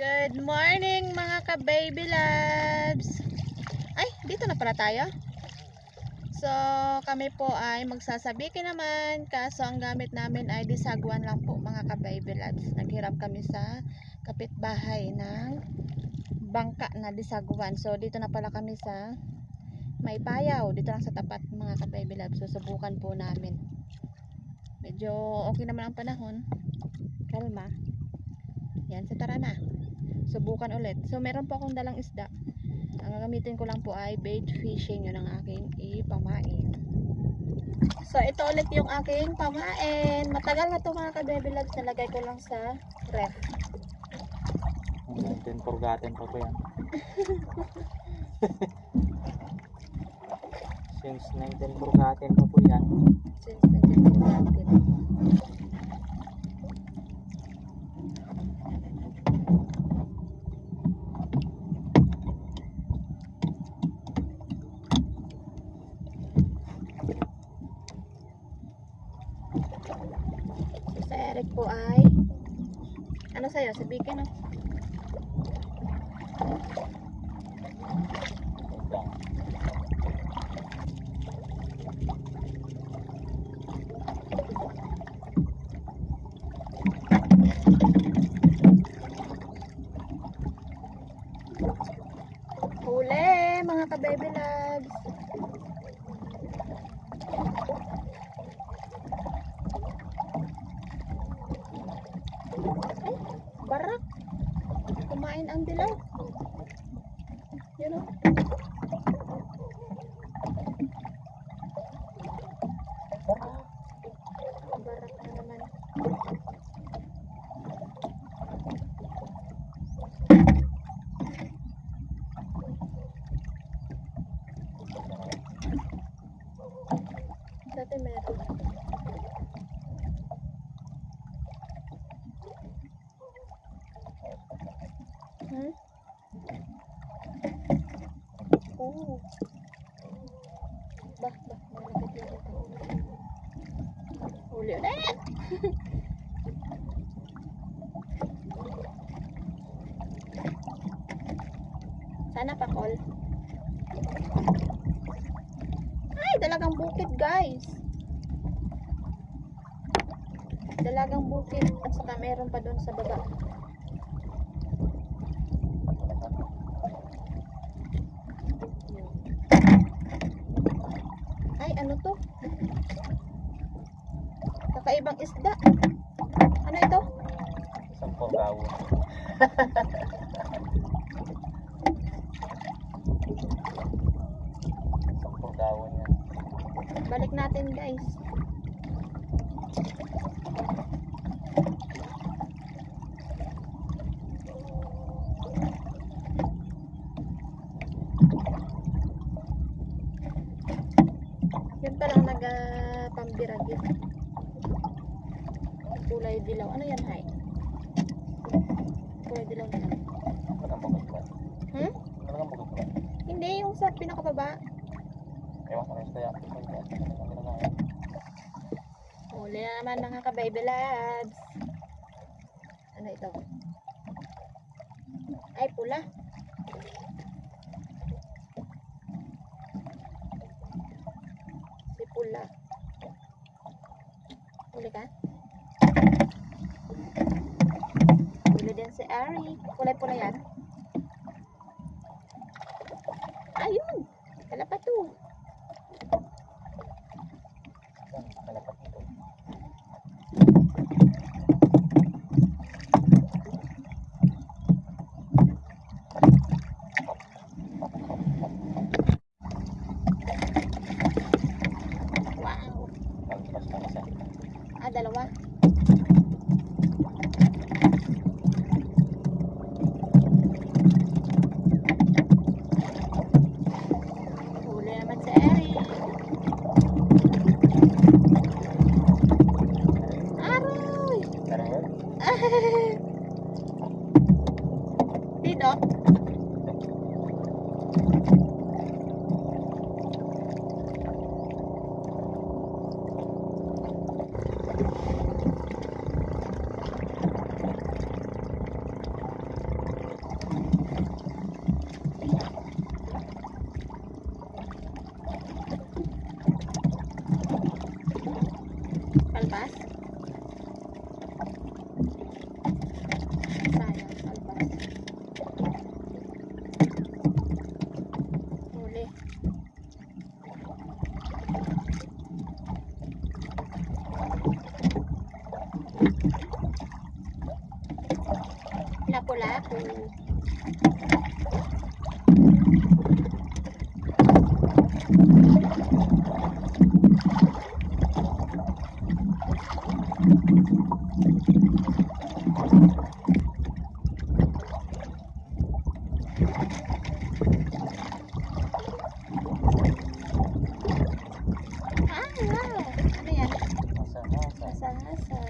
Good morning mga ka-baby loves. Ay, dito na pala tayo. So, kami po ay magsasabikin naman. Kaso ang gamit namin ay disagwan lang po mga ka-baby loves. Naghirap kami sa kapitbahay ng bangka na disagwan. So, dito na pala kami sa May Payaw. Dito lang sa tapat mga ka-baby loves. So, subukan po namin. Medyo okay naman ang panahon. Kalma. Yan, so tara na. Subukan ulit. So meron po akong dalang isda. Ang gagamitin ko lang po ay bait fishing. Yun ang aking ipamain. So ito ulit yung aking pamain. Matagal na to mga ka-baby loves. Nalagay ko lang sa ref. 19 forgotten pa po yan. Since 19 forgotten pa po yan. Since naging natin. Sa Eric po ay ano sa'yo? Sabihin no? Huli mga ka-baby loves. Ay, barak. Kumain ang dilaw. Yun o. Barak na naman. Dati meron. Hmm? Oh. Bah, malapit lang ito. Huli ulit! Sana pa call. Ay, dalagang bukid guys. Dalagang bukid. At saka meron pa doon sa baba. Ay, ano to? Kakaibang isda. Ano ito? Isang porgawo. Isang porgawo niya. Balik natin guys. Yun palang nagpambiragin. Kulay dilaw. Ano yan, hay? Kulay dilaw na lang. Walang bukod. Hmm? Walang bukod. Hindi, yung sa pinakababa. Ewan ko rin kaya. Huli na naman mga ka-baby lads. Ano ito? Ay, pula. Si pula. Huli ka? Huli din si Ari. Kulay-pula yan. Ayun! Kala pa to. Kalapat ito. Wow! Pagpas pa isa. Ah, dalawa. Huli naman si Ari. Aroy! Pero yun. Dito? Ah, wow. Ano yan? Masa-masa. Asa-asa.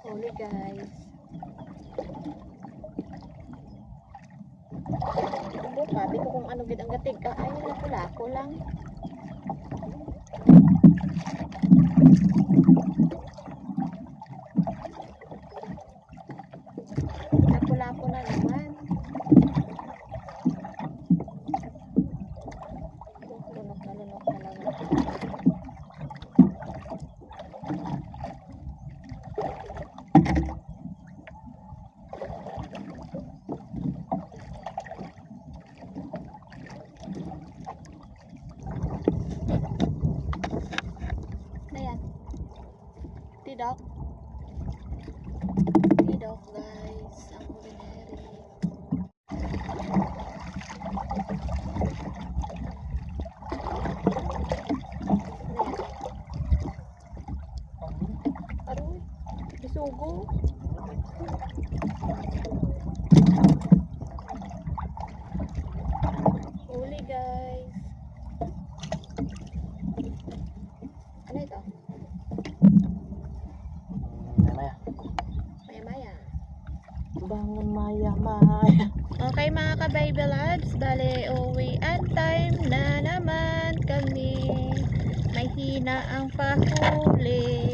Huli guys. Buka, di ko kung ano gid ang gatig ka. Ay, lako-lako lang. Lako-lako na naman. Lunok na lunok talaga. Ano yan? Tidok. Tidok guys. Ang ordinary. Ano yan? Aroy. Isugo. Huli guys. Ano ito? Maya. Maya-maya. Bangon Maya, Maya. Okay mga ka-baby loves, bale uwian time na naman kami. May hina ang pahuli.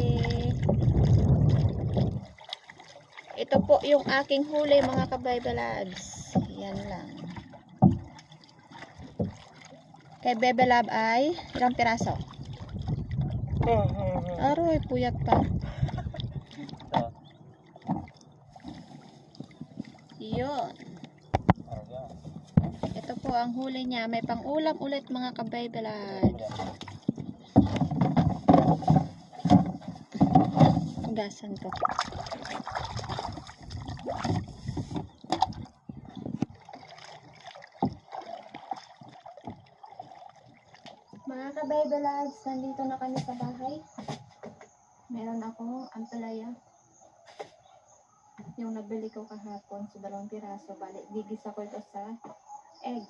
Ito po yung aking huli mga ka-baby loves. Yan lang. Kay Bebe Love ay ilang piraso? Aroy, puyat pa. Yun. Ito po ang huli niya. May pang-ulam ulit mga ka-baby loves. Hugasan ko. Mga ka-baby loves, nandito na kami sa bahay. Meron ako ampalaya. Yung nabili ko kahapon sa 2 piraso. Balik, gigisa ko ito sa egg.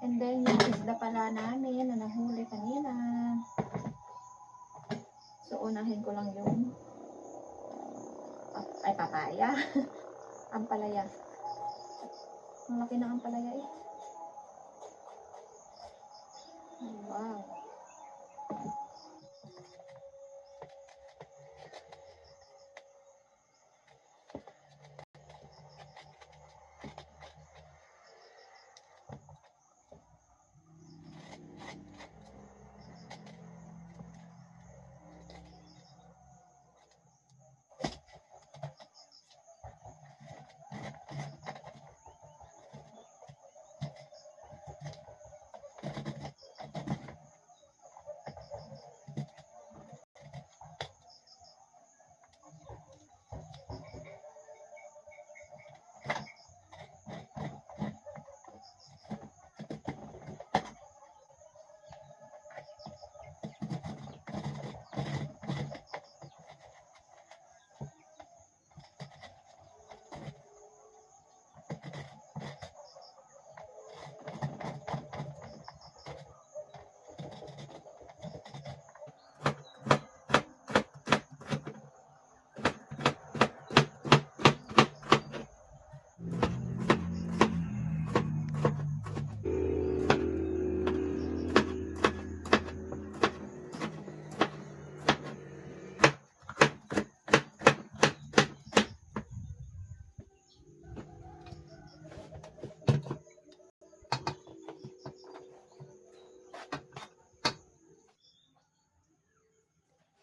And then, yung isda pala namin na nahuli kanina. So, unahin ko lang yung ay, papaya. Ampalaya. Ang laki ng ampalaya eh. Wow.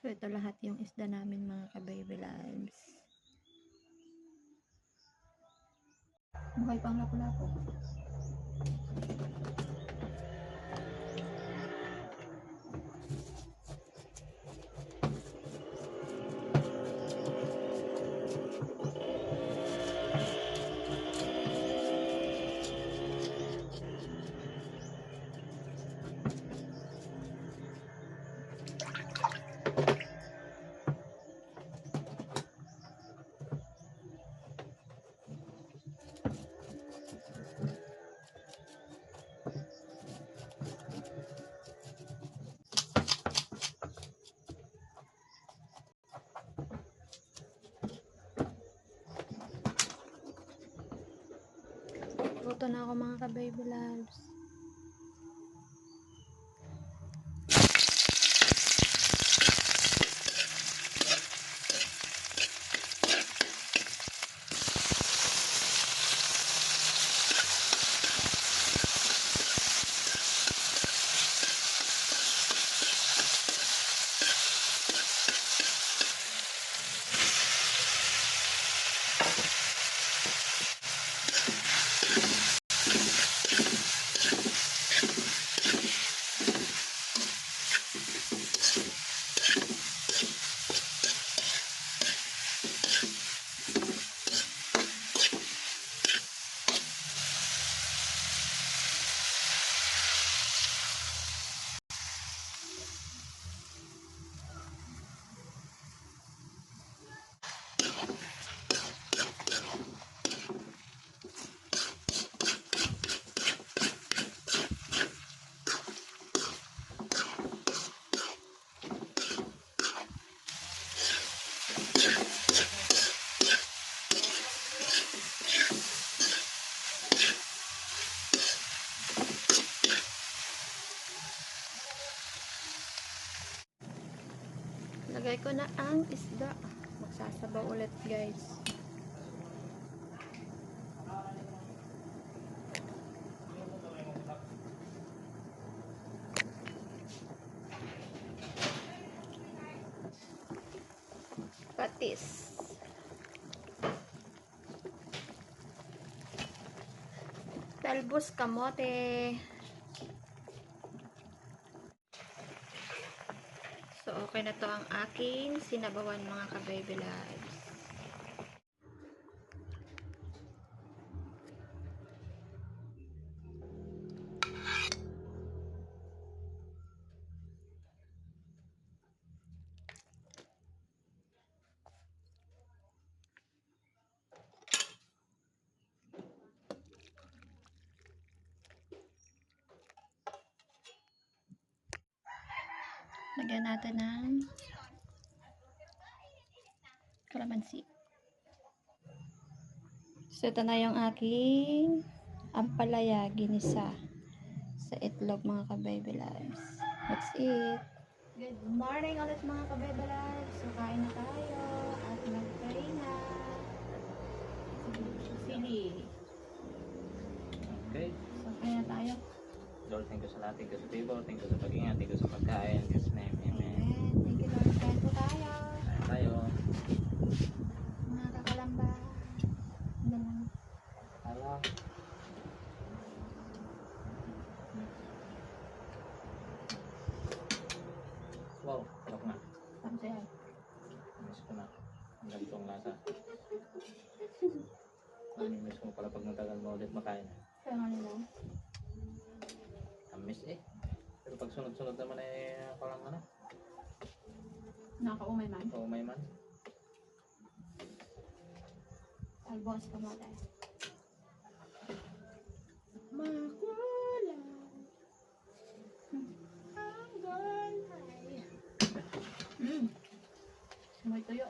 So, ito lahat yung isda namin mga ka-baby loves. Buhay pang lapu-lapu. Nagluluto na ako mga ka-baby loves. Lagay ko na ang isda. Magsasabaw ulit guys. Patis. Talbos kamote. So, okay na to ang aking sinabawan mga ka-baby loves. Lagyan natin ng kalamansi. So, ito na yung aking ampalaya ginisa sa itlog mga ka-baby loves. That's it. Good morning ulit mga ka-baby loves. So, kain na tayo at mag-pray na. Sili. Okay. So, kain na tayo. Lord, thank you sa lahat. Thank you sa favor. Thank you sa pag-ingat. Thank you sa pagkain. In Jesus' name. Amen. Amen. Thank you Lord. Kain po tayo. Kain tayo. Mga kakalamba. Ganun. Tayo. Wow, sarap na. Tapos yan. Miss ko na. Ang ganitong lasa. Miss mo pala pag matagal mo ulit makain. Kaya nga nila. Ang miss eh. Pero pag sunod-sunod naman eh, parang ano, Nakaumay man. umay man. Talbos kamote. Makulay. Hanggang ay. May tuyo.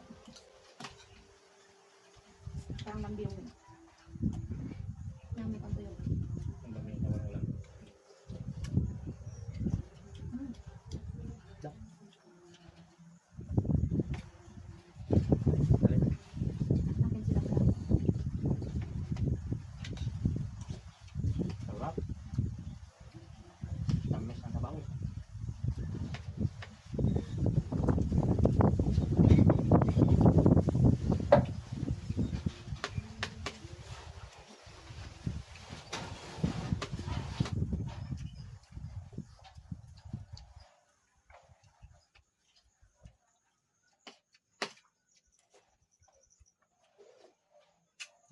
Parang lambi yung may tuyo. Ang dami na wala. Akin sila pala. Sarap. Tamis ang sabaw.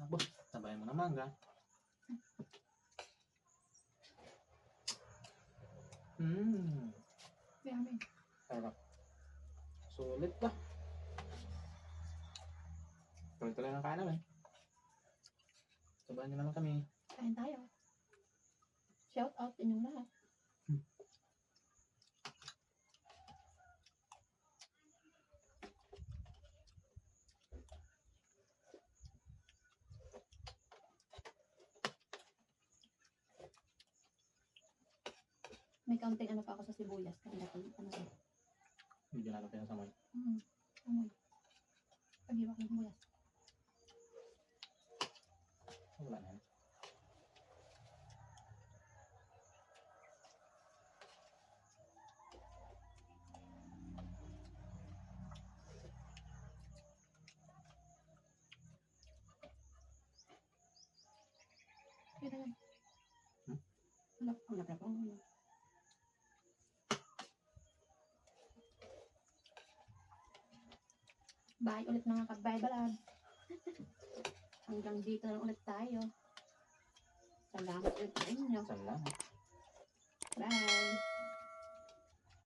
Abo, sabayan mo na mangga. Yummy. Sarap. Sulit ba? Tuloy-tuloy ang kain namin. Sabayan nyo na lang kami. Kain tayo. Shout out inyong lahat. May kaunting ano pa ako sa sibuyas. Kaya ano to. Medyo nalapit na sa moy. Amoy. Pag-iwak ng sibuyas. Wala na yan. Kaya yan. Hmm? Ang lapra ko. Bye ulit mga ka-Bible. Hanggang dito na lang ulit tayo. Salamat ulit sa inyo. Salamat. Bye.